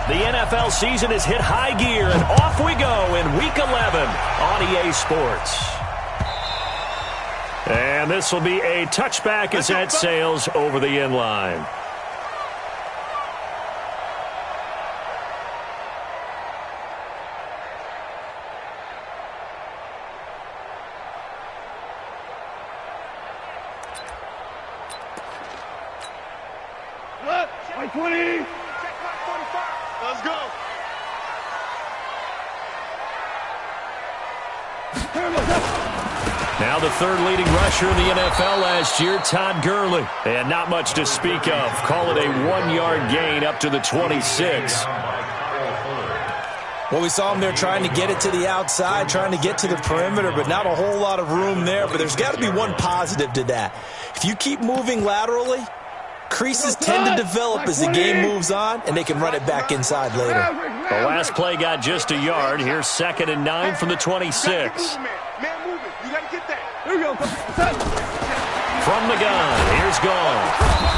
The NFL season has hit high gear, and off we go in Week 11 on EA Sports. And this will be a touchback as that sails over the end line. Let's go. Now the third leading rusher in the NFL last year, Todd Gurley. And not much to speak of. Call it a 1-yard gain up to the 26. Well, we saw him there trying to get it to the outside, trying to get to the perimeter, but not a whole lot of room there. But there's got to be one positive to that. If you keep moving laterally, creases tend to develop as the game moves on, and they can run it back inside later. The last play got just a yard. Here's 2nd and 9 from the 26. Man, move it. You got to get that. Here we go. From the gun, here's Gone.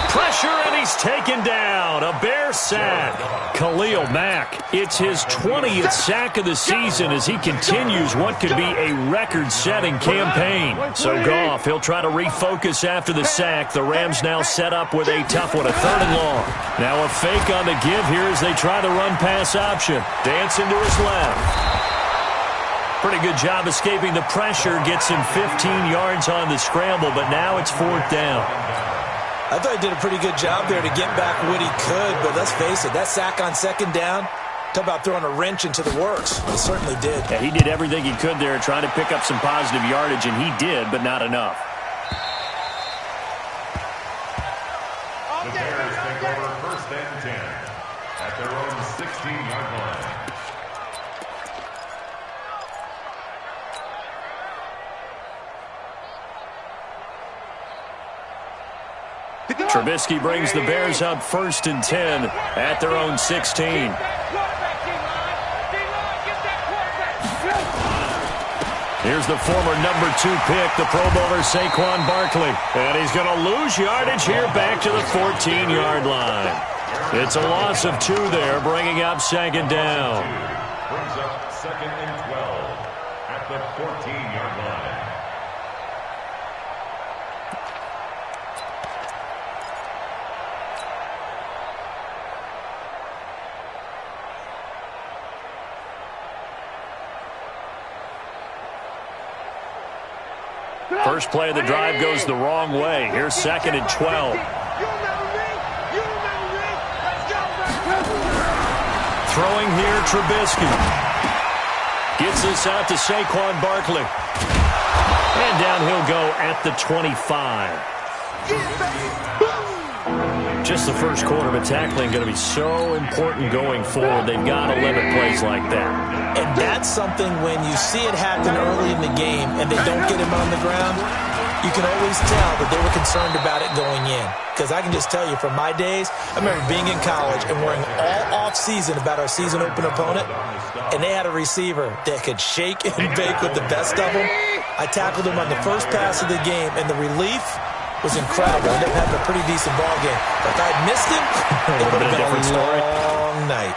Pressure, and he's taken down. A Bear sack. Khalil Mack, it's his 20th sack of the season as he continues what could be a record-setting campaign. So Goff, he'll try to refocus after the sack. The Rams now set up with a tough one, a 3rd and long. Now a fake on the give here as they try the run-pass option. Dancing to his left. Pretty good job escaping the pressure. Gets him 15 yards on the scramble, but now it's 4th down. I thought he did a pretty good job there to get back what he could, but let's face it, that sack on 2nd down, talk about throwing a wrench into the works. He certainly did. Yeah, he did everything he could there trying to pick up some positive yardage, and he did, but not enough. The Bears take over 1st and 10 at their own 16-yard line. Trubisky brings the Bears up 1st and 10 at their own 16. Here's the former number 2 pick, the Pro Bowler Saquon Barkley. And he's going to lose yardage here back to the 14-yard line. It's a loss of 2 there, bringing up 2nd down. Brings up 2nd and 12 at the 14-yard line. First play of the drive goes the wrong way. Here's 2nd and 12. Throwing here, Trubisky. Gets this out to Saquon Barkley. And down he'll go at the 25. Just the first quarter, but tackling going to be so important going forward. They've got to limit plays like that. And that's something when you see it happen early in the game and they don't get him on the ground, you can always tell that they were concerned about it going in. Because I can just tell you from my days, I remember being in college and worrying all off-season about our season-open opponent, and they had a receiver that could shake and bake with the best of them. I tackled him on the first pass of the game, and the relief was incredible. Ended up having a pretty decent ball game. But if I had missed him, it would have been a long night.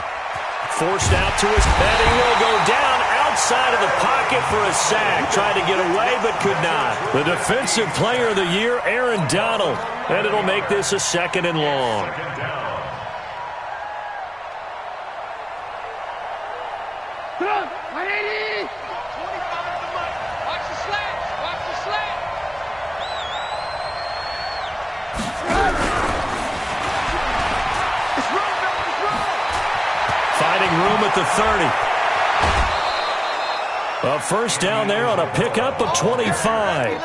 Forced out to his head. He will go down outside of the pocket for a sack. Tried to get away, but could not. The Defensive Player of the Year, Aaron Donald. And it'll make this a 2nd and long. Second down. Finding room at the 30. A first down there on a pickup of 25.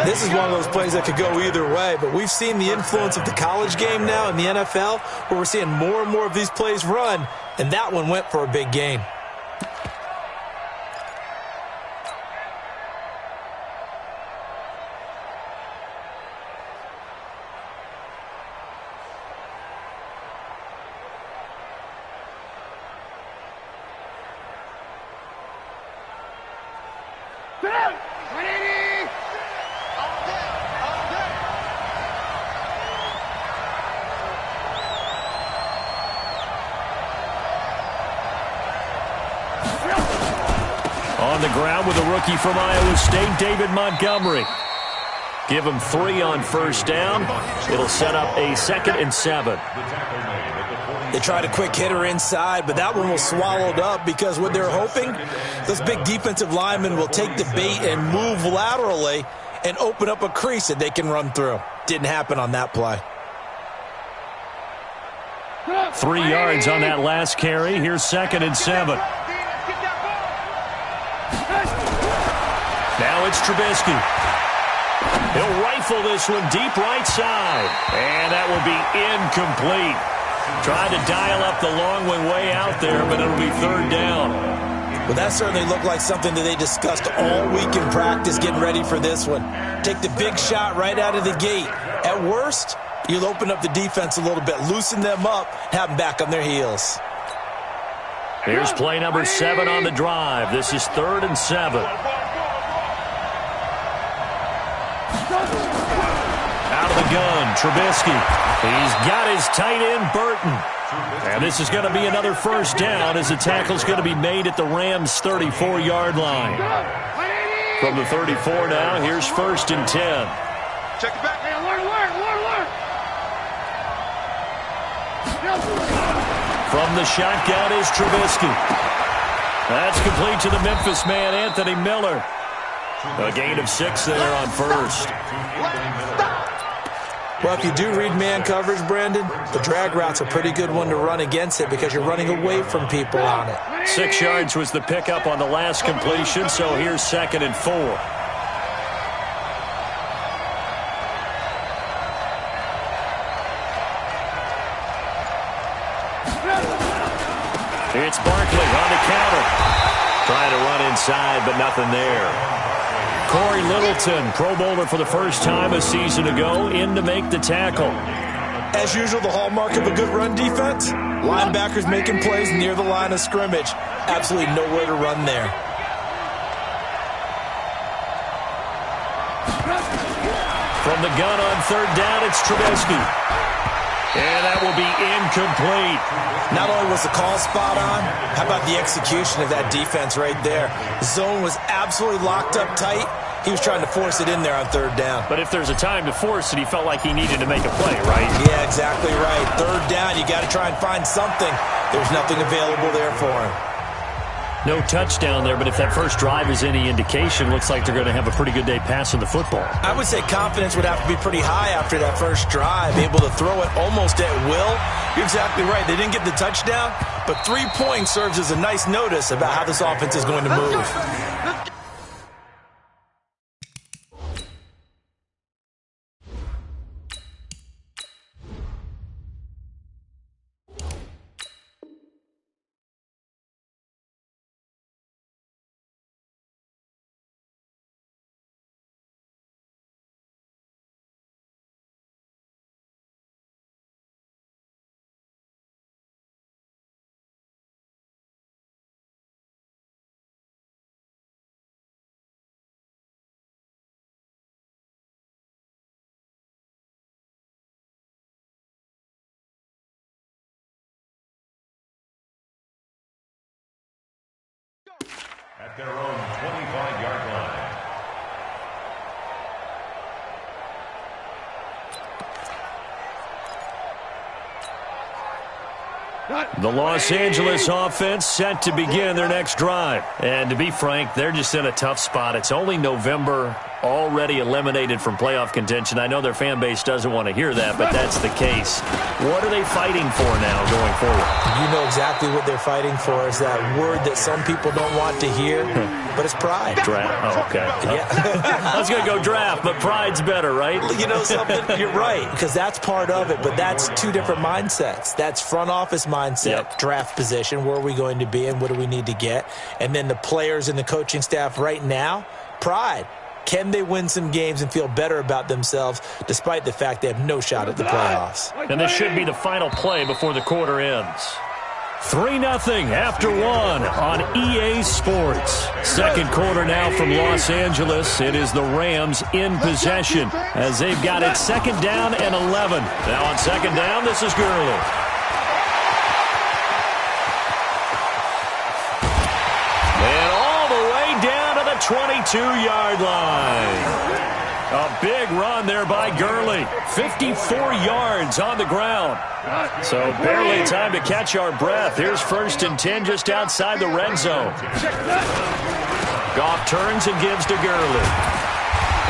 This is one of those plays that could go either way, but we've seen the influence of the college game now in the NFL, where we're seeing more and more of these plays run, and that one went for a big gain. on the ground with a rookie from Iowa State, David Montgomery. Give him 3 on first down. It'll set up a 2nd and 7. They tried a quick hitter inside, but that one was swallowed up because what they're hoping, those big defensive linemen will take the bait and move laterally and open up a crease that they can run through. Didn't happen on that play. 3 yards on that last carry. Here's 2nd and 7. Now it's Trubisky. He'll rifle this one deep right side. And that will be incomplete. Tried to dial up the long one way out there, but it'll be 3rd down. Well, that certainly looked like something that they discussed all week in practice getting ready for this one. Take the big shot right out of the gate. At worst, you'll open up the defense a little bit, loosen them up, have them back on their heels. Here's play number 7 on the drive. This is 3rd and 7. Out of the gun, Trubisky. He's got his tight end, Burton. And this is going to be another first down as the tackle's going to be made at the Rams' 34-yard line. From the 34 now, here's 1st and 10. Check it back. Hey, alert. From the shotgun is Trubisky. That's complete to the Memphis man, Anthony Miller. A gain of 6 there on first. Well, if you do read man coverage, Brandon, the drag route's a pretty good one to run against it because you're running away from people on it. 6 yards was the pickup on the last completion, so here's 2nd and 4. It's Barkley on the counter. Trying to run inside, but nothing there. Corey Littleton, Pro Bowler for the first time a season ago, in to make the tackle. As usual, the hallmark of a good run defense, linebackers making plays near the line of scrimmage. Absolutely nowhere to run there. From the gun on 3rd down, it's Trubisky. And that will be incomplete. Not only was the call spot on, how about the execution of that defense right there? Zone was absolutely locked up tight. He was trying to force it in there on 3rd down. But if there's a time to force it, he felt like he needed to make a play, right? Yeah, exactly right. 3rd down, you got to try and find something. There's nothing available there for him. No touchdown there, but if that first drive is any indication, looks like they're going to have a pretty good day passing the football. I would say confidence would have to be pretty high after that first drive, able to throw it almost at will. You're exactly right. They didn't get the touchdown, but 3 points serves as a nice notice about how this offense is going to move. At their own 25-yard line. The Los Angeles offense set to begin their next drive. And to be frank, they're just in a tough spot. It's only November, already eliminated from playoff contention. I know their fan base doesn't want to hear that, but that's the case. What are they fighting for now going forward? You know exactly what they're fighting for is that word that some people don't want to hear, but it's pride. Draft. Oh, okay. Yeah. I was going to go draft, but pride's better, right? You know something? You're right, because that's part of it, but that's 2 different mindsets. That's front office mindset, draft position, where are we going to be and what do we need to get? And then the players and the coaching staff right now, pride. Can they win some games and feel better about themselves despite the fact they have no shot at the playoffs? And this should be the final play before the quarter ends. 3-0 after 1 on EA Sports. Second quarter now from Los Angeles. It is the Rams in possession as they've got it 2nd down and 11. Now on 2nd down, this is Gurley. And all the way down the 22-yard line. A big run there by Gurley. 54 yards on the ground. So barely time to catch our breath. Here's 1st and 10 just outside the red zone. Goff turns and gives to Gurley.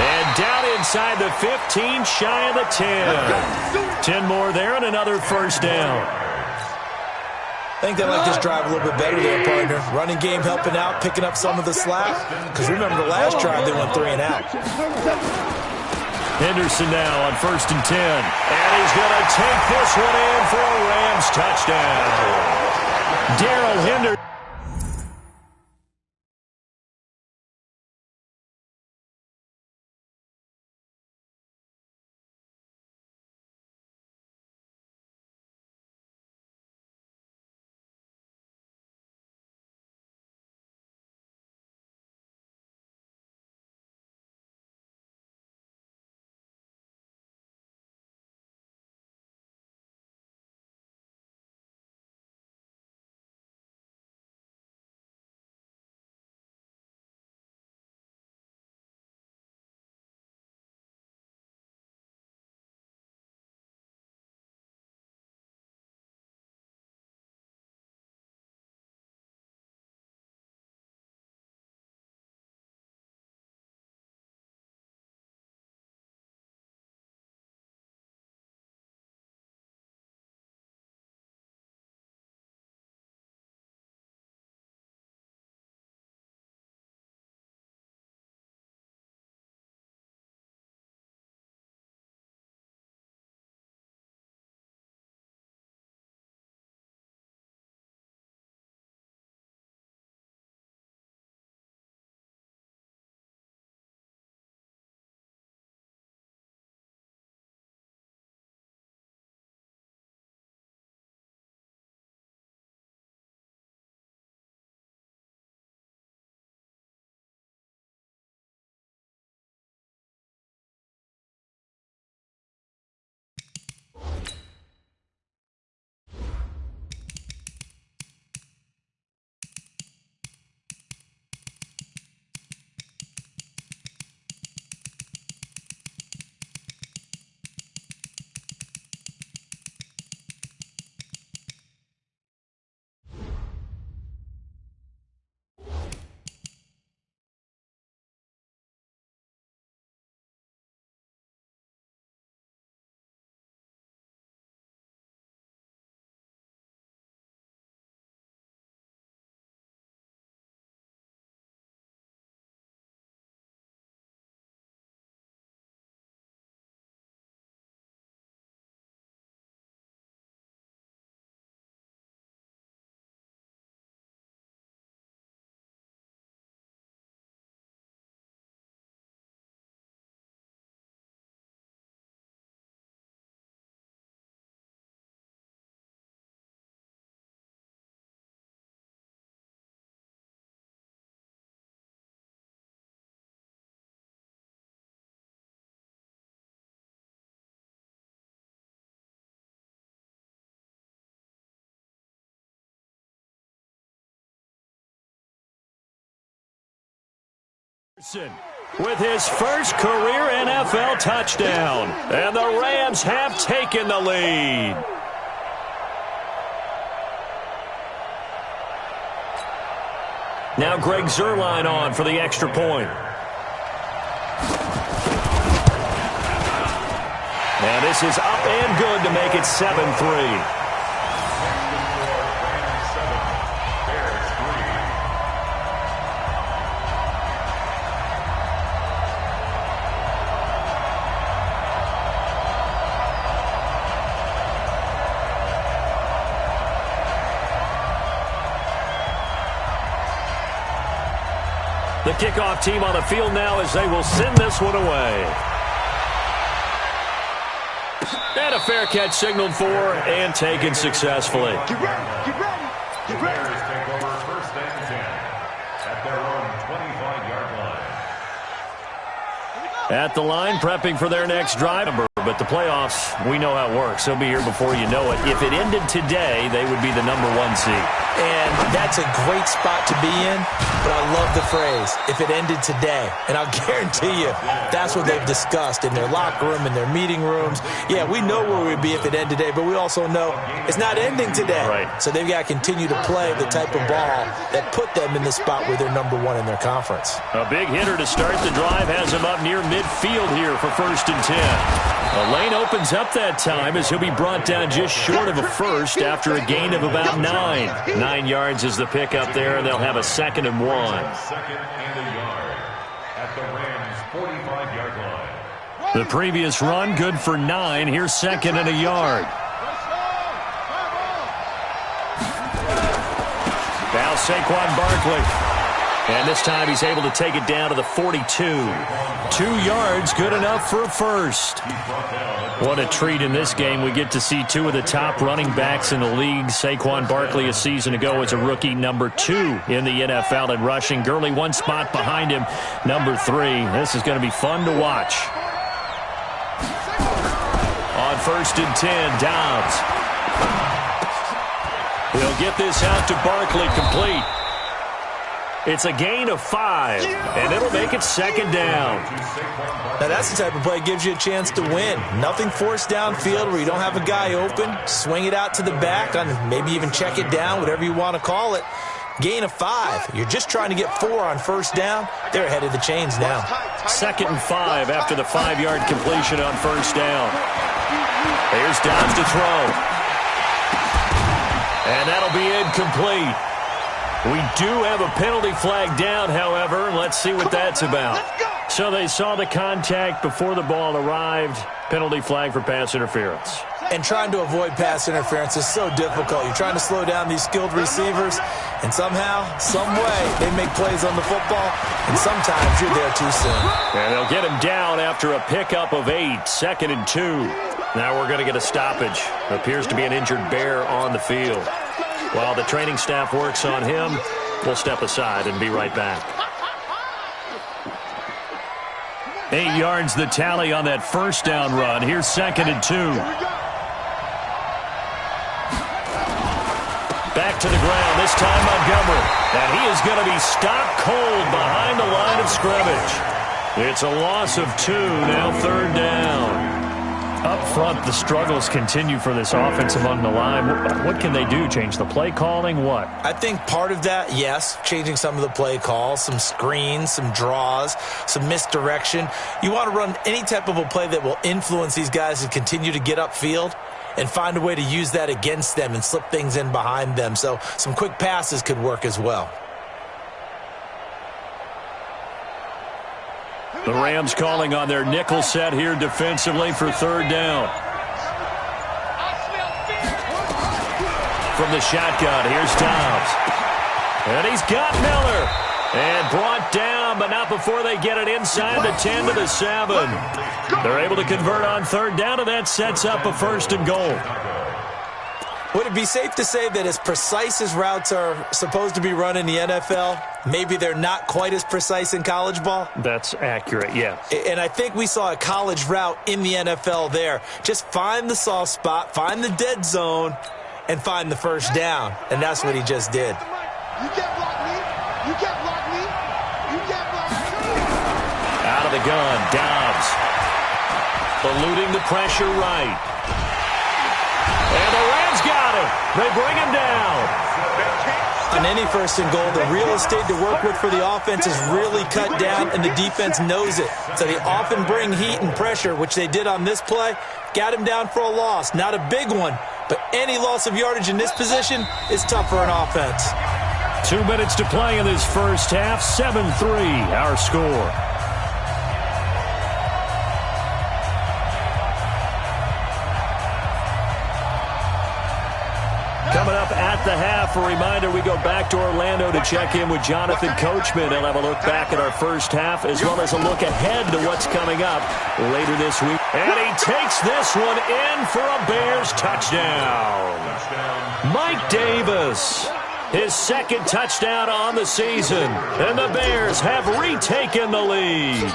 And down inside the 15, shy of the 10. 10 more there and another 1st down. I think they like this drive a little bit better there, partner. Running game helping out, picking up some of the slack. Because remember the last drive, they went 3 and out. Henderson now on 1st and 10. And he's going to take this one in for a Rams touchdown. Darrell Henderson. With his first career NFL touchdown, and the Rams have taken the lead. Now Greg Zuerlein on for the extra point. And this is up and good to make it 7-3. The kickoff team on the field now as they will send this one away. And a fair catch signaled for and taken successfully. Get ready, get ready, get ready. The Bears take over 1st and 10 at their own 25-yard line. At the line, prepping for their next drive. Number But the playoffs, we know how it works. They'll be here before you know it. If it ended today, they would be the #1 seed. And that's a great spot to be in, but I love the phrase, if it ended today. And I'll guarantee you, that's what they've discussed in their locker room, in their meeting rooms. Yeah, we know where we'd be if it ended today, but we also know it's not ending today. Right. So they've got to continue to play the type of ball that put them in the spot where they're #1 in their conference. A big hitter to start the drive has him up near midfield here for 1st and 10. The lane opens up that time as he'll be brought down just short of a first after a gain of about 9. 9 yards is the pickup there, and they'll have a 2nd and 1. 2nd and a yard at the Rams' 45-yard line. The previous run good for 9. Here's 2nd and a yard. Now Saquon Barkley. And this time he's able to take it down to the 42. 2 yards, good enough for a first. What a treat in this game. We get to see 2 of the top running backs in the league. Saquon Barkley a season ago was a rookie #2 in the NFL in rushing. Gurley 1 spot behind him, #3. This is going to be fun to watch. On 1st and 10, Dobbs. He'll get this out to Barkley, complete. It's a gain of 5, and it'll make it 2nd down. Now, that's the type of play that gives you a chance to win. Nothing forced downfield where you don't have a guy open. Swing it out to the back, and maybe even check it down, whatever you want to call it. Gain of 5. You're just trying to get 4 on 1st down. They're ahead of the chains now. 2nd and 5 after the 5-yard completion on 1st down. Here's Dobbs to throw. And that'll be incomplete. We do have a penalty flag down, however. Let's see what that's about. So they saw the contact before the ball arrived. Penalty flag for pass interference. And trying to avoid pass interference is so difficult. You're trying to slow down these skilled receivers, and somehow, some way, they make plays on the football, and sometimes you're there too soon. And they'll get him down after a pickup of 8, 2nd and 2. Now we're going to get a stoppage. Appears to be an injured Bear on the field. While the training staff works on him, we'll step aside and be right back. 8 yards the tally on that 1st down run. Here's 2nd and 2. Back to the ground, this time Montgomery. And he is going to be stopped cold behind the line of scrimmage. It's a loss of 2, now 3rd down. Up front, the struggles continue for this offense among the line. What can they do? Change the play calling? What? I think part of that, yes, changing some of the play calls, some screens, some draws, some misdirection. You want to run any type of a play that will influence these guys to continue to get upfield and find a way to use that against them and slip things in behind them. So some quick passes could work as well. The Rams calling on their nickel set here defensively for 3rd down. From the shotgun, here's Dobbs. And he's got Miller. And brought down, but not before they get it inside the 10 to the 7. They're able to convert on 3rd down, and that sets up a 1st and goal. Would it be safe to say that as precise as routes are supposed to be run in the NFL, maybe they're not quite as precise in college ball? That's accurate, yeah. And I think we saw a college route in the NFL there. Just find the soft spot, find the dead zone, and find the 1st down. And that's what he just did. You can't block me. You can't block me. You can't block me. Out of the gun, Dobbs. Eluding the pressure right. And the Rams got him. They bring him down. On any 1st and goal, the real estate to work with for the offense is really cut down, and the defense knows it. So they often bring heat and pressure, which they did on this play. Got him down for a loss. Not a big one, but any loss of yardage in this position is tough for an offense. 2 minutes to play in this 1st half. 7-3, our score. Coming up at the half, a reminder, we go back to Orlando to check in with Jonathan Coachman. He'll have a look back at our 1st half as well as a look ahead to what's coming up later this week. And he takes this one in for a Bears touchdown. Mike Davis, his 2nd touchdown on the season. And the Bears have retaken the lead.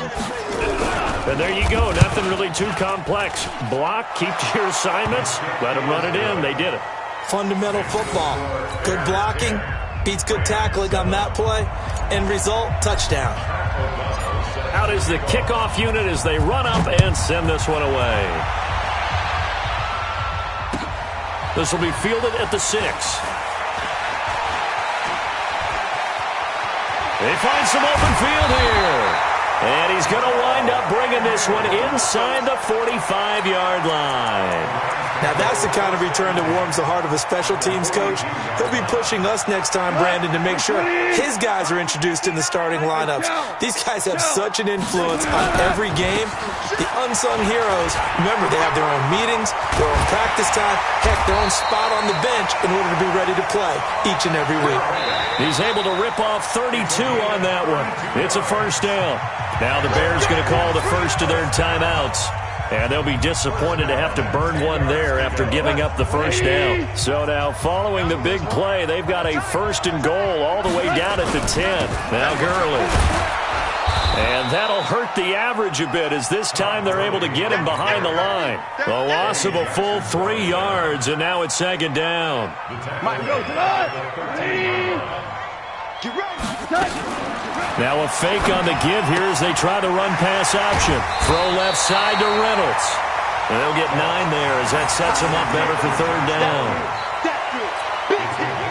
And there you go. Nothing really too complex. Block, keep to your assignments, let them run it in. They did it. Fundamental football. Good blocking beats good tackling on that play. End result, touchdown. Out is the kickoff unit as they run up and send this one away. This will be fielded at the 6. They find some open field here. And he's going to wind up bringing this one inside the 45-yard line. Now that's the kind of return that warms the heart of a special teams coach. He'll be pushing us next time, Brandon, to make sure his guys are introduced in the starting lineups. These guys have such an influence on every game. The unsung heroes, remember, they have their own meetings, their own practice time, heck, their own spot on the bench in order to be ready to play each and every week. He's able to rip off 32 on that one. It's a first down. Now the Bears going to call the first of their timeouts. And they'll be disappointed to have to burn one there after giving up the first down. So now following the big play, they've got a first and goal all the way down at the 10. Now Gurley. And that'll hurt the average a bit as this time they're able to get him behind the line. The loss of a full 3 yards, and now it's second down. Now a fake on the give here as they try the run-pass option. Throw left side to Reynolds. And they'll get 9 there as that sets them up better for third down.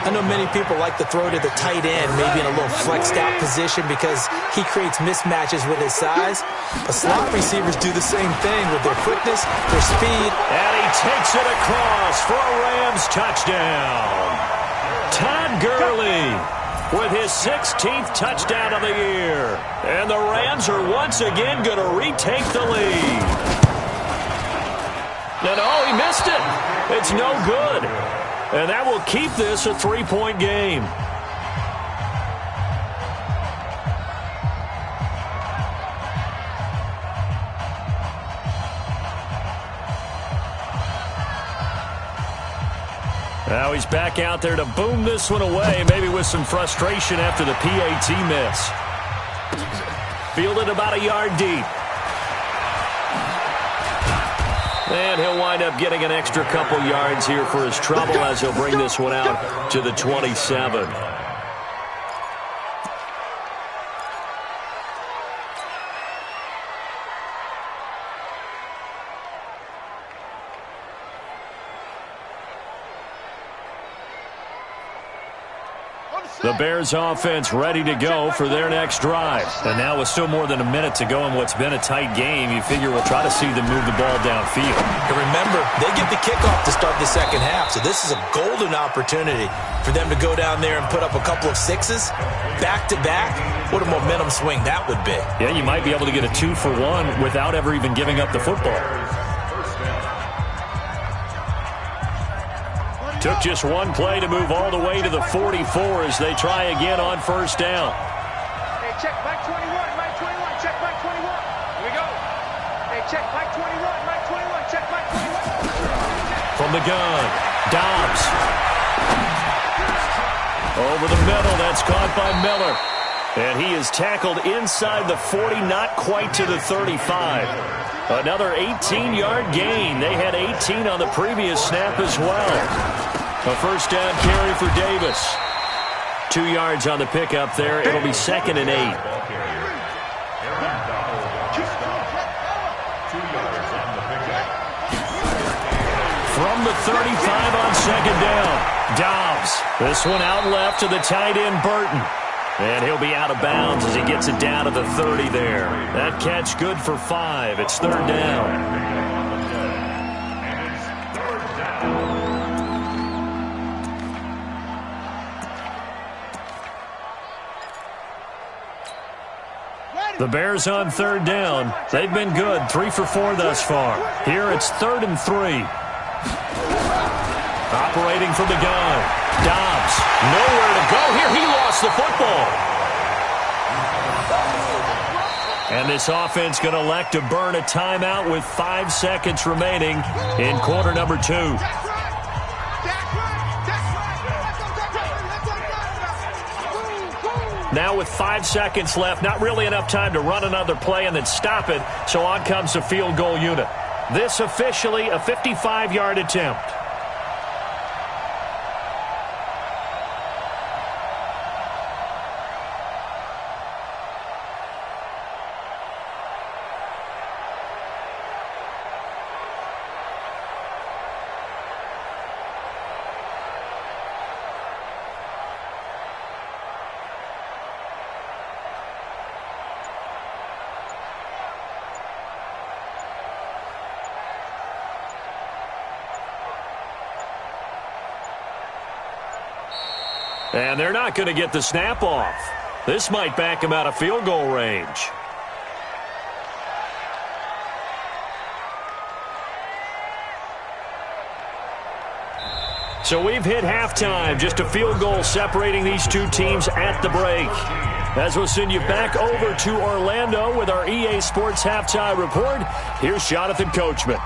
I know many people like to throw to the tight end, maybe in a little flexed out position because he creates mismatches with his size. But slot receivers do the same thing with their quickness, their speed. And he takes it across for a Rams touchdown. Todd Gurley with his 16th touchdown of the year. And the Rams are once again going to retake the lead. And oh, he missed it. It's no good. And that will keep this a 3-point game. Now he's back out there to boom this one away, maybe with some frustration after the PAT miss. Fielded about a yard deep. And he'll wind up getting an extra couple yards here for his trouble as he'll bring this one out to the 27. The Bears offense ready to go for their next drive. And now with still more than a minute to go in what's been a tight game, you figure we'll try to see them move the ball downfield. And remember, they get the kickoff to start the second half, so this is a golden opportunity for them to go down there and put up a couple of sixes back-to-back. What a momentum swing that would be. Yeah, you might be able to get a 2-for-1 without ever even giving up the football. Took just one play to move all the way to the 44 as they try again on first down. Hey, check Mike 21, Mike 21, check Mike 21. Here we go. Hey, check Mike 21, Mike 21, check Mike 21. From the gun, Dobbs. Over the middle, that's caught by Miller. And he is tackled inside the 40, not quite to the 35. Another 18-yard gain. They had 18 on the previous snap as well. A first down carry for Davis. 2 yards on the pickup there. It'll be 2nd and 8. From the 35 on second down, Dobbs. This one out left to the tight end, Burton. And he'll be out of bounds as he gets it down to the 30 there. That catch good for 5. It's third down. The Bears on third down. They've been good, 3 for 4 thus far. Here it's 3rd and 3. Operating from the gun. Dobbs, nowhere to go here. He lost the football. And this offense going to elect to burn a timeout with 5 seconds remaining in quarter number 2. Now with 5 seconds left, not really enough time to run another play and then stop it, so on comes the field goal unit. This officially a 55-yard attempt. And they're not going to get the snap off. This might back him out of field goal range. So we've hit halftime. Just a field goal separating these two teams at the break. As we'll send you back over to Orlando with our EA Sports Halftime Report, here's Jonathan Coachman.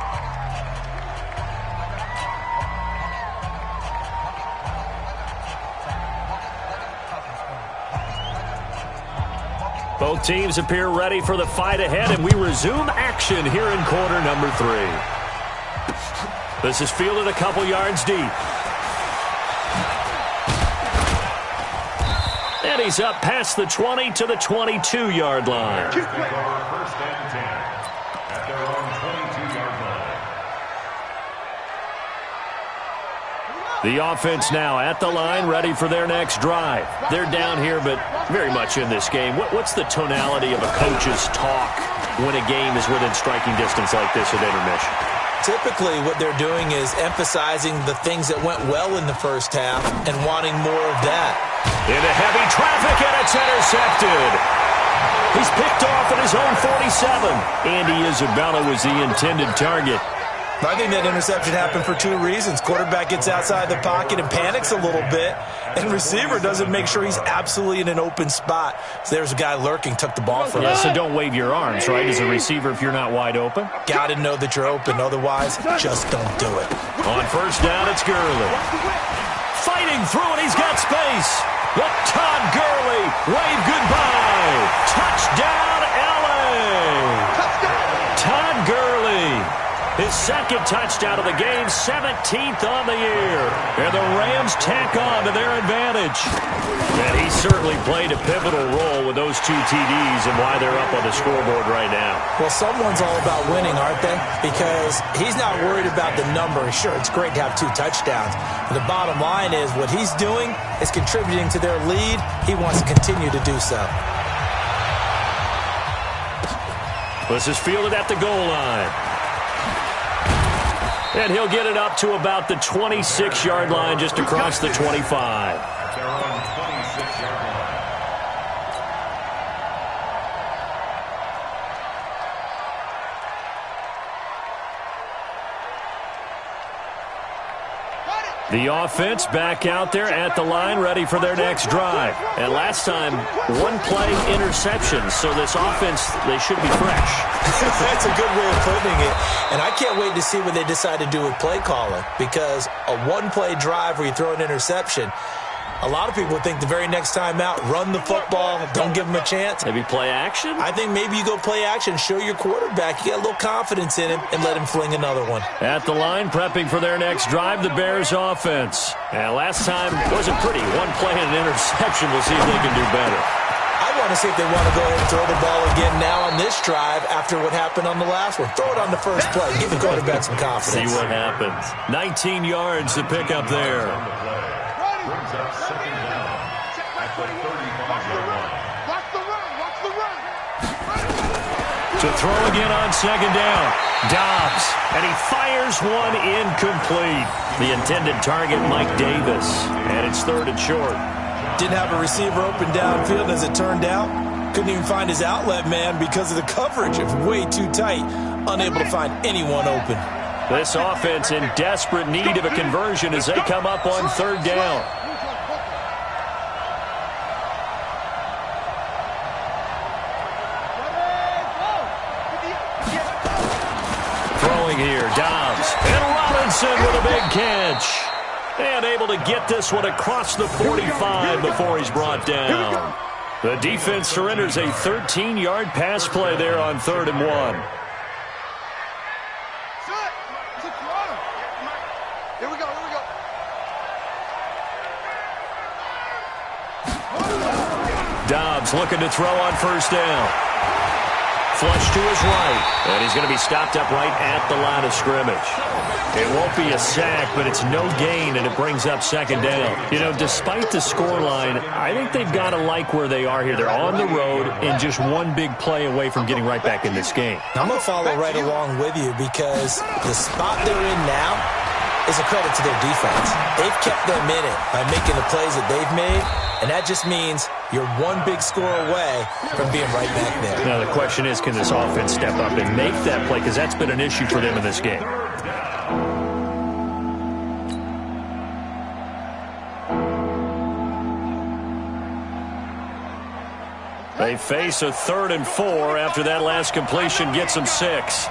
Both teams appear ready for the fight ahead, and we resume action here in quarter number 3. This is fielded a couple yards deep. And he's up past the 20 to the 22-yard line. First and 10 at their own 22-yard line. The offense now at the line, ready for their next drive. They're down here, but very much in this game. What's the tonality of a coach's talk when a game is within striking distance like this at intermission? Typically, what they're doing is emphasizing the things that went well in the first half and wanting more of that. Into heavy traffic, and it's intercepted. He's picked off at his own 47. Andy Isabella was the intended target. I think that interception happened for 2 reasons. Quarterback gets outside the pocket and panics a little bit, and receiver doesn't make sure he's absolutely in an open spot. So there's a guy lurking, took the ball from him. So don't wave your arms, right, as a receiver if you're not wide open? Got to know that you're open. Otherwise, just don't do it. On first down, it's Gurley. Fighting through, and he's got space. Let Todd Gurley wave goodbye. Touchdown, L.A. Todd Gurley. His second touchdown of the game, 17th on the year. And the Rams tack on to their advantage. And he certainly played a pivotal role with those 2 TDs and why they're up on the scoreboard right now. Well, someone's all about winning, aren't they? Because he's not worried about the number. Sure, it's great to have 2 touchdowns. But the bottom line is what he's doing is contributing to their lead. He wants to continue to do so. This is fielded at the goal line. And he'll get it up to about the 26-yard line, just across the 25. At their own 26-yard line. The offense back out there at the line, ready for their next drive. And last time, 1 play interception, so this offense, they should be fresh. That's a good way of putting it. And I can't wait to see what they decide to do with play calling, because a 1-play drive where you throw an interception, a lot of people think the very next time out, run the football, don't give them a chance. Maybe play action? I think maybe you go play action, show your quarterback, you got a little confidence in him, and let him fling another one. At the line, prepping for their next drive, the Bears offense. And last time wasn't pretty. 1 play and an interception. We'll see if they can do better. I want to see if they want to go ahead and throw the ball again now on this drive after what happened on the last one. Throw it on the first play. Give the quarterback some confidence. See what happens. 19 yards to pick up there. Brings up second down at the 35-yard line. Watch the run. Watch the run. To throw again on second down. Dobbs. And he fires one incomplete. The intended target, Mike Davis. And it's 3rd and short. Didn't have a receiver open downfield, as it turned out. Couldn't even find his outlet man because of the coverage. It was way too tight. Unable to find anyone open. This offense in desperate need of a conversion as they come up on 3rd down. Throwing here, Dobbs. And Robinson with a big catch. And able to get this one across the 45 before he's brought down. The defense surrenders a 13-yard pass play there on 3rd and 1. Here we go. Dobbs looking to throw on 1st down. Flush to his right, and he's going to be stopped up right at the line of scrimmage. It won't be a sack, but it's no gain, and it brings up 2nd down. You know, despite the scoreline, I think they've got to like where they are here. They're on the road and just one big play away from getting right back in this game. I'm going to follow right along with you because the spot they're in now is a credit to their defense. They've kept them in it by making the plays that they've made, and that just means you're one big score away from being right back there. Now, the question is, can this offense step up and make that play? Because that's been an issue for them in this game. They face a 3rd and 4 after that last completion gets them 6.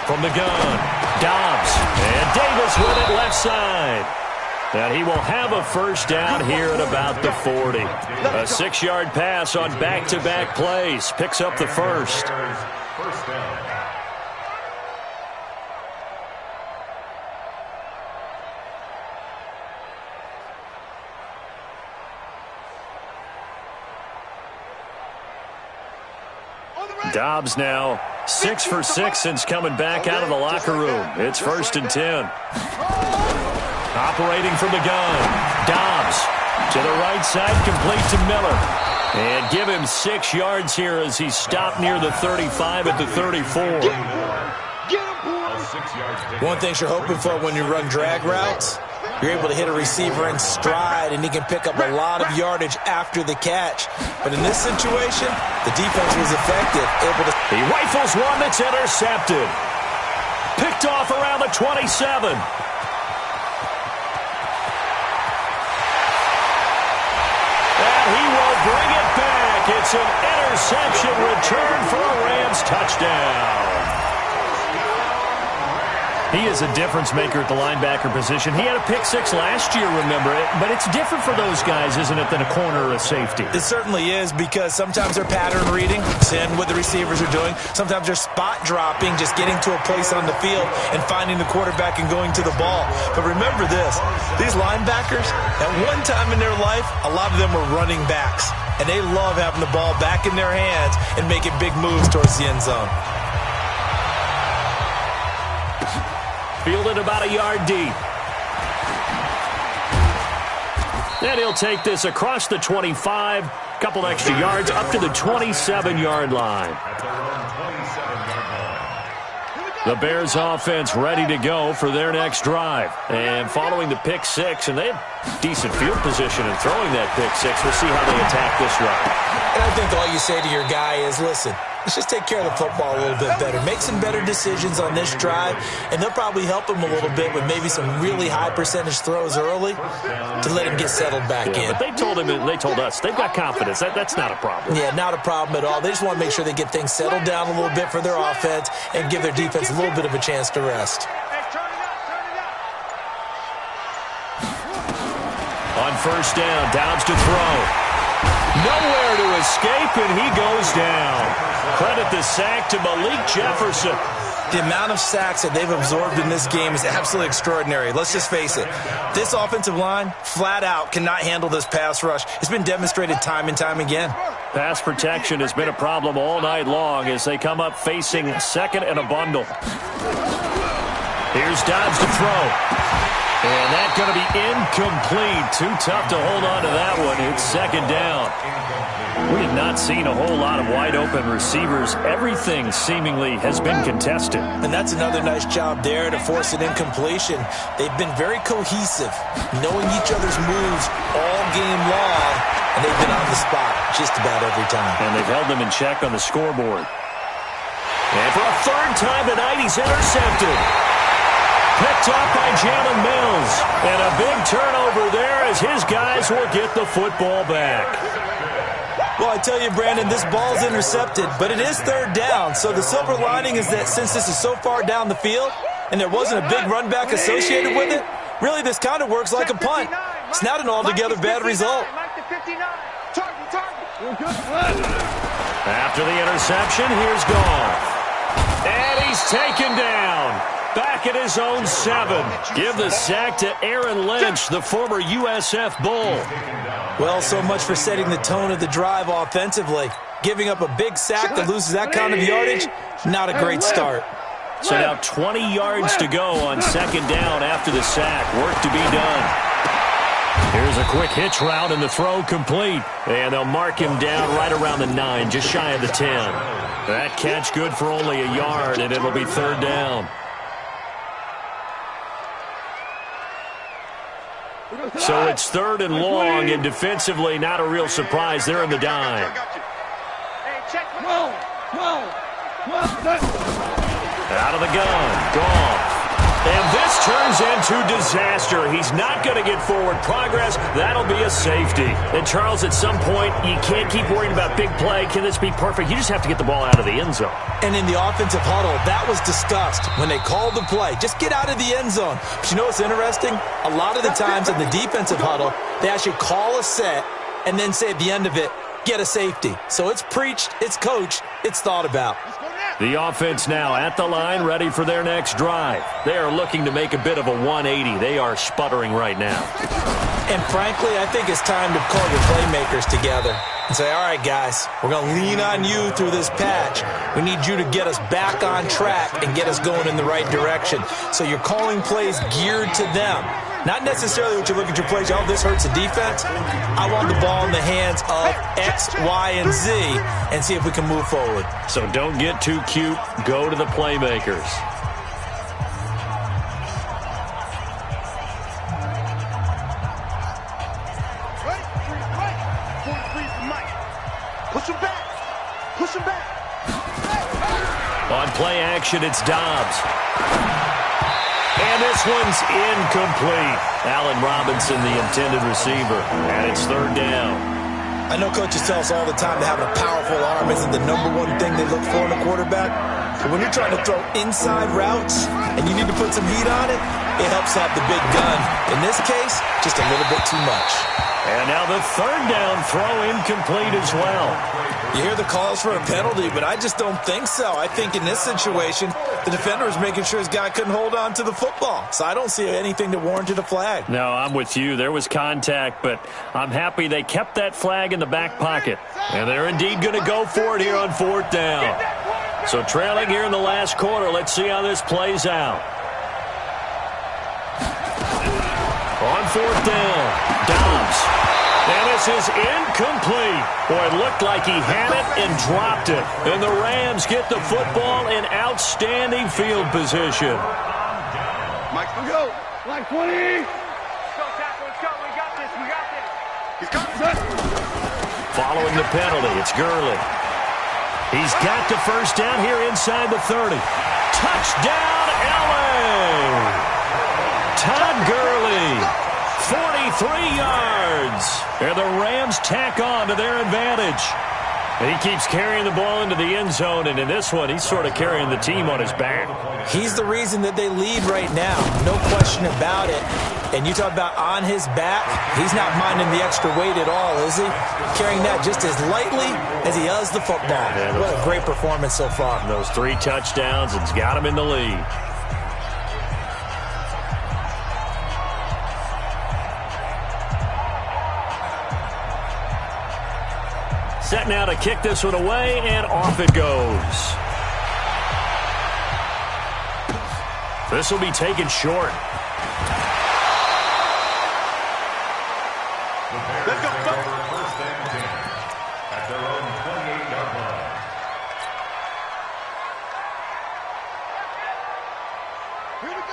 From the gun, Dobbs, and Davis with it left side. And he will have a 1st down here at about the 40. A 6-yard pass on back-to-back plays. Picks up the 1st. 1st down. Dobbs now 6 for 6 since coming back out of the locker room. It's 1st and 10. Operating from the gun. Dobbs to the right side, complete to Miller. And give him 6 yards here as he stopped near the 35 at the 34. One thing you're hoping for when you run drag routes, you're able to hit a receiver in stride, and he can pick up a lot of yardage after the catch. But in this situation, the defense was effective, able to... He rifles one that's intercepted. Picked off around the 27. And he will bring it back. It's an interception return for a Rams touchdown. He is a difference maker at the linebacker position. He had a pick 6 last year, remember it. But it's different for those guys, isn't it, than a corner or a safety? It certainly is, because sometimes they're pattern reading, seeing what the receivers are doing. Sometimes they're spot dropping, just getting to a place on the field and finding the quarterback and going to the ball. But remember this, these linebackers, at one time in their life, a lot of them were running backs. And they love having the ball back in their hands and making big moves towards the end zone. Fielded about a yard deep. And he'll take this across the 25, couple extra yards up to the 27-yard line. The Bears offense ready to go for their next drive. And following the pick 6, and they have decent field position in throwing that pick 6. We'll see how they attack this drive. And I think all you say to your guy is, listen, let's just take care of the football a little bit better. Make some better decisions on this drive, and they'll probably help him a little bit with maybe some really high percentage throws early to let him get settled back in. But they told him, and they told us, they've got confidence. That's not a problem. Yeah, not a problem at all. They just want to make sure they get things settled down a little bit for their offense and give their defense a little bit of a chance to rest. On 1st down, Dobbs to throw. Nowhere to escape, and he goes down. Credit the sack to Malik Jefferson. The amount of sacks that they've absorbed in this game is absolutely extraordinary. Let's just face it. This offensive line, flat out, cannot handle this pass rush. It's been demonstrated time and time again. Pass protection has been a problem all night long as they come up facing 2nd and a bundle. Here's Dobbs to throw. And that's going to be incomplete. Too tough to hold on to that one. It's 2nd down. We have not seen a whole lot of wide-open receivers. Everything seemingly has been contested. And that's another nice job there to force an incompletion. They've been very cohesive, knowing each other's moves all game long, and they've been on the spot just about every time. And they've held them in check on the scoreboard. And for a 3rd time tonight, he's intercepted. Picked off by Jalen Mills. And a big turnover there as his guys will get the football back. Well, I tell you, Brandon, this ball's intercepted, but it is third down. So the silver lining is that since this is so far down the field and there wasn't a big run back associated with it, really this kind of works like a punt. It's not an altogether bad result. After the interception, here's Goff. And he's taken down. Back at his own 7. Give the sack to Aaron Lynch, the former USF Bull. Well, so much for setting the tone of the drive offensively. Giving up a big sack that loses that kind of yardage, not a great start. So now 20 yards to go on second down after the sack. Work to be done. Here's a quick hitch route and the throw complete. And they'll mark him down right around the 9, just shy of the 10. That catch good for only a yard, and it'll be third down. So it's third and long, and defensively not a real surprise. They're in the dime. Out of the gun, Goff. And this turns into disaster. He's not going to get forward progress. That'll be a safety. And, Charles, at some point, you can't keep worrying about big play. Can this be perfect? You just have to get the ball out of the end zone. And in the offensive huddle, that was discussed when they called the play. Just get out of the end zone. But you know what's interesting? A lot of the times in the defensive huddle, they actually call a set and then say at the end of it, get a safety. So it's preached, it's coached, it's thought about. The offense now at the line, ready for their next drive. They are looking to make a bit of a 180. They are sputtering right now. And frankly, I think it's time to call your playmakers together and say, all right, guys, we're going to lean on you through this patch. We need you to get us back on track and get us going in the right direction. So you're calling plays geared to them. Not necessarily what you look at your plays, oh, this hurts the defense. I want the ball in the hands of X, Y, and Z and see if we can move forward. So don't get too cute. Go to the playmakers. Push him back. Push him back. On play action, it's Dobbs. And this one's incomplete. Allen Robinson, the intended receiver, and it's third down. I know coaches tell us all the time that having a powerful arm isn't the #1 thing they look for in a quarterback. But when you're trying to throw inside routes and you need to put some heat on it, it helps have the big gun. In this case, just a little bit too much. And now the third down throw incomplete as well. You hear the calls for a penalty, but I just don't think so. I think in this situation, the defender was making sure his guy couldn't hold on to the football. So I don't see anything that warranted a flag. No, I'm with you. There was contact, but I'm happy they kept that flag in the back pocket. And they're indeed going to go for it here on fourth down. So trailing here in the last quarter, let's see how this plays out. On fourth down, Dobbs. And this is incomplete. Boy, it looked like he had it and dropped it. And the Rams get the football in outstanding field position. Mike, we go. Like 20. Let's go, tackle. Let's go. We got this. We got this. He's coming. Following the penalty, it's Gurley. He's got the first down here inside the 30. Touchdown, LA! Todd Gurley, 43 yards. And the Rams tack on to their advantage. And he keeps carrying the ball into the end zone, and in this one, he's sort of carrying the team on his back. He's the reason that they lead right now, no question about it. And you talk about on his back, he's not minding the extra weight at all, is he? Carrying that just as lightly as he does the football. What a great performance so far. Those 3 touchdowns, it's got him in the lead. Set now to kick this one away, and off it goes. This will be taken short. Let's go. First and 10 at their own 28-yard line.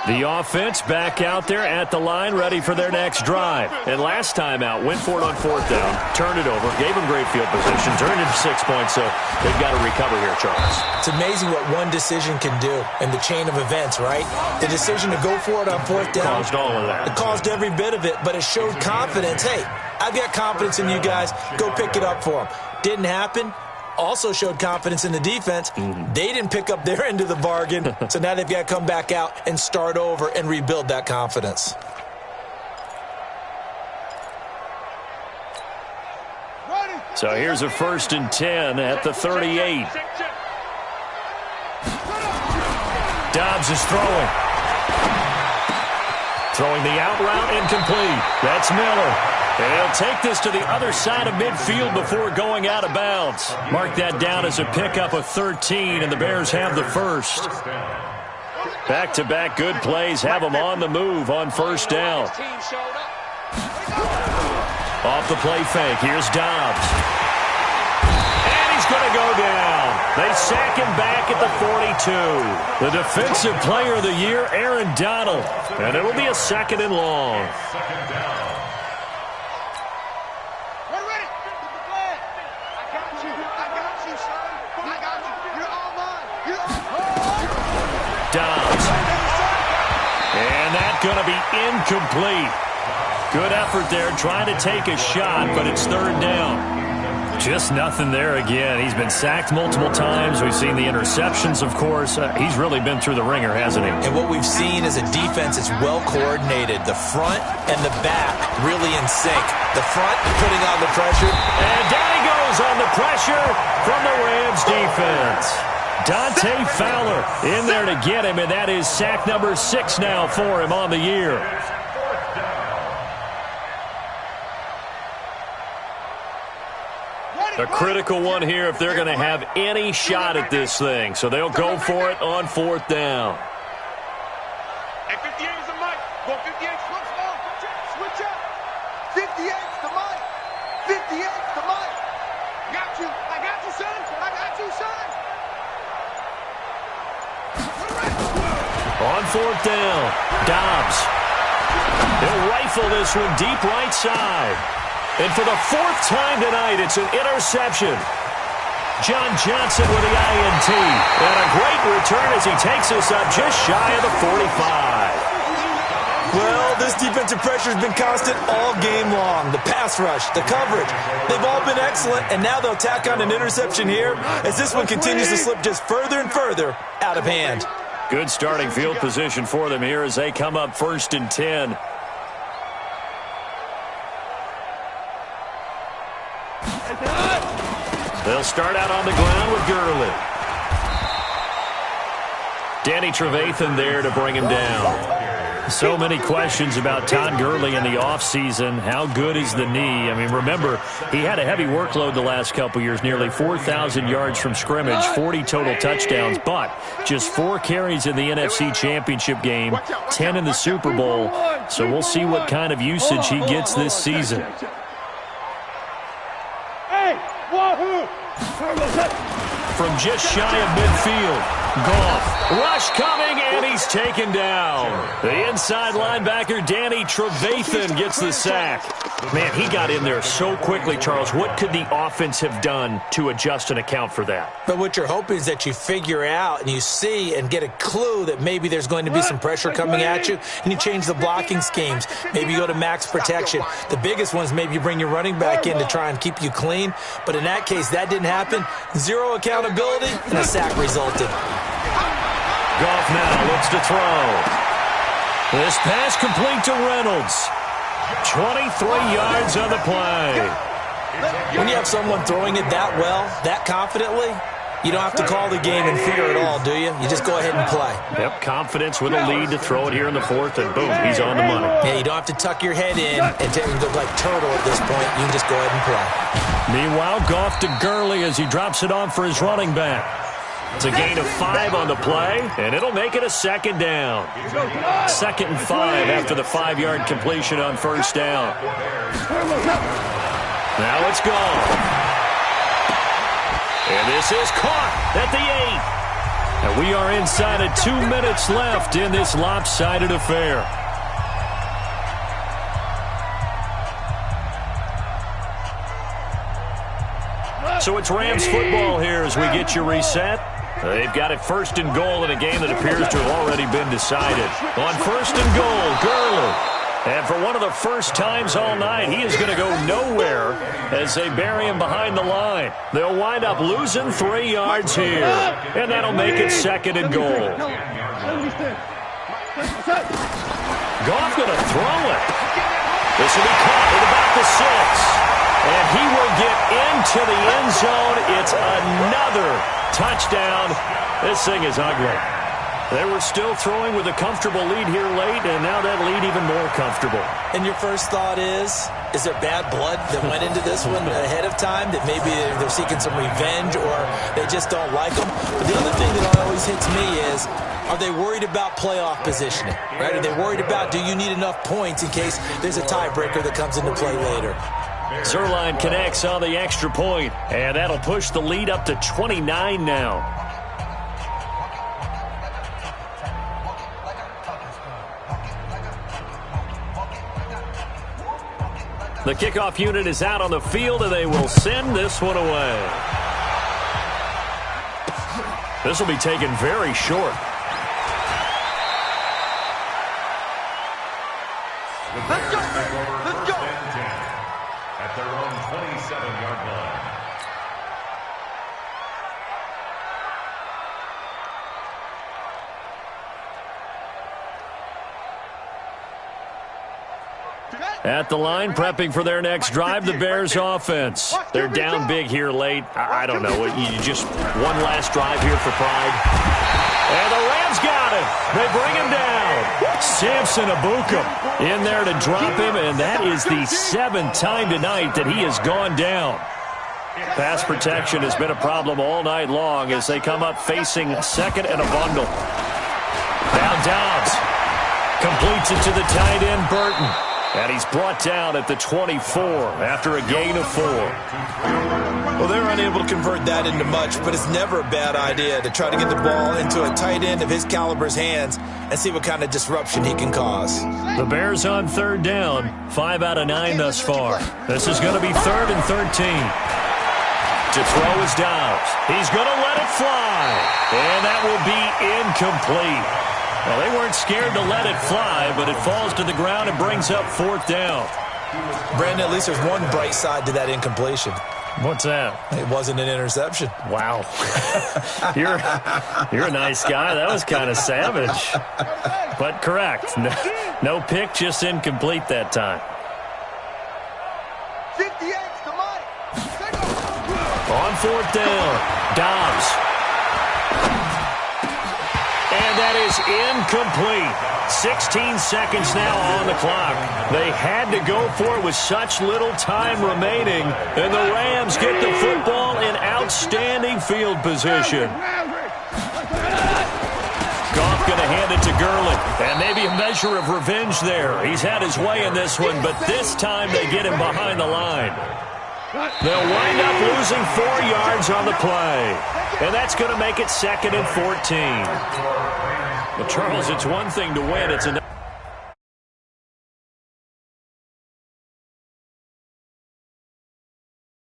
The offense back out there at the line, ready for their next drive. And last time out, went for it on fourth down, turned it over, gave them great field position, turned it to 6 points, so they've got to recover here, Charles. It's amazing what one decision can do in the chain of events, right? The decision to go for it on fourth down. Caused all of that. It caused every bit of it, but it showed confidence. Hey, I've got confidence in you guys. Go pick it up for them. Didn't happen. Also showed confidence in the defense. They didn't pick up their end of the bargain, so now they've got to come back out and start over and rebuild that confidence. So here's a 1st and 10 at the 38. Dobbs is throwing. Throwing the out route, incomplete. That's Miller. And he'll take this to the other side of midfield before going out of bounds. Mark that down as a pickup of 13, and the Bears have the first. Back-to-back good plays have them on the move on 1st down. Off the play fake, here's Dobbs. And he's going to go down. They sack him back at the 42. The Defensive Player of the Year, Aaron Donald. And it'll be a 2nd and long. Dobbs. And that's going to be incomplete. Good effort there, trying to take a shot, but it's 3rd down. Just nothing there again. He's been sacked multiple times. We've seen the interceptions, of course. He's really been through the ringer, hasn't he? And what we've seen is a defense that's well coordinated. The front and the back really in sync. The front putting on the pressure. And down he goes on the pressure from the Rams defense. Dante Fowler in there to get him, and that is sack number 6 now for him on the year. A critical one here if they're going to have any shot at this thing. So they'll go for it on 4th down. Hey, 58 is the mic. Go 58. Switch up. 58's the mic. 58's the mic. Got you. I got you, son. I got you, son. On 4th down, Dobbs. They'll rifle this one deep right side. And for the 4th time tonight, it's an interception. John Johnson with the INT. And a great return as he takes us up just shy of the 45. Well, this defensive pressure has been constant all game long. The pass rush, the coverage, they've all been excellent, and now they'll tack on an interception here as this one continues to slip just further and further out of hand. Good starting field position for them here as they come up 1st and 10. They'll start out on the ground with Gurley. Danny Trevathan there to bring him down. So many questions about Todd Gurley in the offseason. How good is the knee? I mean, remember, he had a heavy workload the last couple years, nearly 4,000 yards from scrimmage, 40 total touchdowns, but just 4 carries in the NFC Championship game, 10 in the Super Bowl. So we'll see what kind of usage he gets this season. From just shy of midfield, Goff, rush coming, and he's taken down. The inside linebacker, Danny Trevathan, gets the sack. Man, he got in there so quickly, Charles. What could the offense have done to adjust and account for that? But what you're hoping is that you figure out and you see and get a clue that maybe there's going to be some pressure coming at you, and you change the blocking schemes. Maybe you go to max protection. The biggest one is maybe you bring your running back in to try and keep you clean. But in that case, that didn't happen. Zero accountability, and a sack resulted. Goff now looks to throw. This pass complete to Reynolds. 23 yards on the play. When you have someone throwing it that well, that confidently, you don't have to call the game in fear at all, do you? You just go ahead and play. Yep, confidence with a lead to throw it here in the 4th, and boom, he's on the money. Yeah, you don't have to tuck your head in and go like turtle at this point. You can just go ahead and play. Meanwhile, Goff to Gurley as he drops it on for his running back. It's a gain of 5 on the play, and it'll make it a 2nd down. 2nd and 5 after the 5-yard completion on 1st down. Now it's gone. And this is caught at the 8. And we are inside of 2 minutes left in this lopsided affair. So it's Rams football here as we get you reset. They've got it 1st and goal in a game that appears to have already been decided. On 1st and goal, Gurley. And for one of the first times all night, he is going to go nowhere as they bury him behind the line. They'll wind up losing 3 yards here, and that'll make it 2nd and goal. Goff going to throw it. This will be caught at about the 6. And he will get into the end zone. It's another touchdown. This thing is ugly. They were still throwing with a comfortable lead here late, and now that lead even more comfortable. And your first thought is there bad blood that went into this one ahead of time, that maybe they're seeking some revenge or they just don't like them? But the other thing that always hits me is, are they worried about playoff positioning? Right? Are they worried about, do you need enough points in case there's a tiebreaker that comes into play later? Zerline connects on the extra point, and that'll push the lead up to 29 now. The kickoff unit is out on the field, and they will send this one away. This will be taken very short. Let's go! Let's go! At their own 27-yard line. At the line, prepping for their next drive, the Bears offense. They're down big here late. I don't know. You just one last drive here for pride. And the Rams got him. They bring him down. Samson Abuka in there to drop him, and that is the 7th time tonight that he has gone down. Pass protection has been a problem all night long as they come up facing 2nd and a bundle. Now Dobbs completes it to the tight end, Burton. And he's brought down at the 24 after a gain of 4. Well, they're unable to convert that into much, but it's never a bad idea to try to get the ball into a tight end of his caliber's hands and see what kind of disruption he can cause. The Bears on 3rd down, 5 out of 9 thus far. This is going to be 3rd and 13. To throw is Dobbs. He's going to let it fly, and that will be incomplete. Well, they weren't scared to let it fly, but it falls to the ground and brings up 4th down. Brandon, at least there's one bright side to that incompletion. What's that? It wasn't an interception. Wow. You're a nice guy. That was kind of savage. But correct. No pick, just incomplete that time. 58's the Mike. On 4th down, Dobbs. And that is incomplete. 16 seconds now on the clock. They had to go for it with such little time remaining. And the Rams get the football in outstanding field position. Goff going to hand it to Gurley. And maybe a measure of revenge there. He's had his way in this one, but this time they get him behind the line. They'll wind up losing 4 yards on the play. And that's going to make it 2nd and 14. Well, Charles, it's one thing to win. It's another.